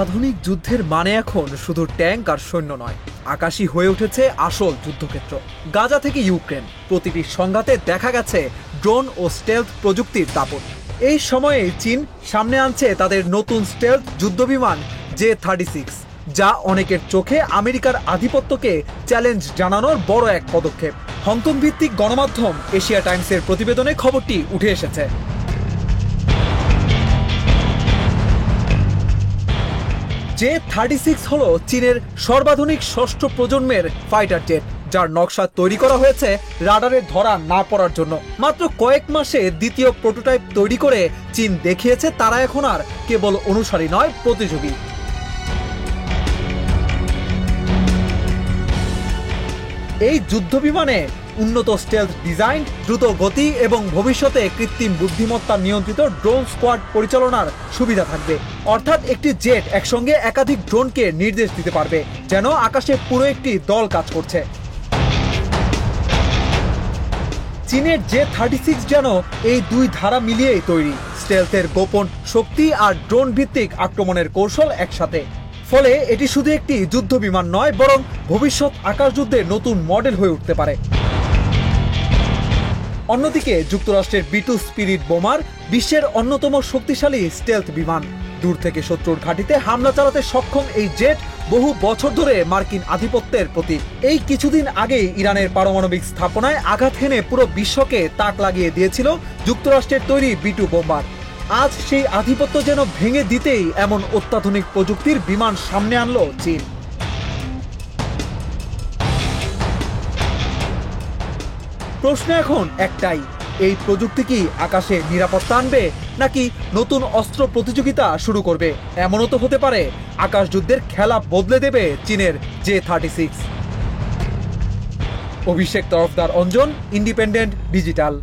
আধুনিক যুদ্ধের মানে এখন শুধু ট্যাঙ্ক আর সৈন্য নয়, আকাশই হয়ে উঠেছে আসল যুদ্ধক্ষেত্র। গাজা থেকে ইউক্রেন, প্রতিটি সংঘাতে দেখা গেছে ড্রোন ও স্টেলথ প্রযুক্তির দাপট। এই সময়ে চীন সামনে আনছে তাদের নতুন স্টেলথ যুদ্ধবিমান J-36, যা অনেকের চোখে আমেরিকার আধিপত্যকে চ্যালেঞ্জ জানানোর বড় এক পদক্ষেপ। হংকং ভিত্তিক গণমাধ্যম এশিয়া টাইমসের প্রতিবেদনে খবরটি উঠে এসেছে। J-36 হল চীনের সর্বাধুনিক ষষ্ঠ প্রজন্মের ফাইটার জেট, যার নকশা তৈরি করা হয়েছে রাডারে ধরা না পড়ার জন্য। মাত্র কয়েক মাসে দ্বিতীয় প্রোটোটাইপ তৈরি করে চীন দেখিয়েছে তারা এখন আর কেবল অনুসারী নয়, প্রতিযোগী। এই যুদ্ধবিমানে উন্নত স্টেলথ ডিজাইন, দ্রুত গতি এবং ভবিষ্যতে কৃত্রিম বুদ্ধিমত্তা নিয়ন্ত্রিত ড্রোন স্কোয়াড পরিচালনার সুবিধা থাকবে। অর্থাৎ একটি জেট একসঙ্গে একাধিক ড্রোনকে নির্দেশ দিতে পারবে, যেন আকাশে পুরো একটি দল কাজ করছে। চীনের J-36 যেন এই দুই ধারা মিলিয়েই তৈরি, স্টেলথের গোপন শক্তি আর ড্রোন ভিত্তিক আক্রমণের কৌশল একসাথে। ফলে এটি শুধু একটি যুদ্ধ বিমান নয়, বরং ভবিষ্যৎ আকাশযুদ্ধের নতুন মডেল হয়ে উঠতে পারে। অন্যদিকে যুক্তরাষ্ট্রের B-2 স্পিরিট বোমার বিশ্বের অন্যতম শক্তিশালী স্টেলথ বিমান। দূর থেকে শত্রুর ঘাঁটিতে হামলা চালাতে সক্ষম এই জেট বহু বছর ধরে মার্কিন আধিপত্যের প্রতীক। এই কিছুদিন আগেই ইরানের পারমাণবিক স্থাপনায় আঘাত হেনে পুরো বিশ্বকে তাক লাগিয়ে দিয়েছিল যুক্তরাষ্ট্রের তৈরি B-2 বোমার। আজ সেই আধিপত্য যেন ভেঙে দিতেই এমন অত্যাধুনিক প্রযুক্তির বিমান সামনে আনলো চীন। প্রশ্ন এখন একটাই, এই প্রযুক্তি কি আকাশে নিরাপত্তা আনবে, নাকি নতুন অস্ত্র প্রতিযোগিতা শুরু করবে? এমনও তো হতে পারে আকাশ যুদ্ধের খেলা বদলে দেবে চীনের J-36। অভিষেক তরফদার, অঞ্জন, ইন্ডিপেন্ডেন্ট ডিজিটাল।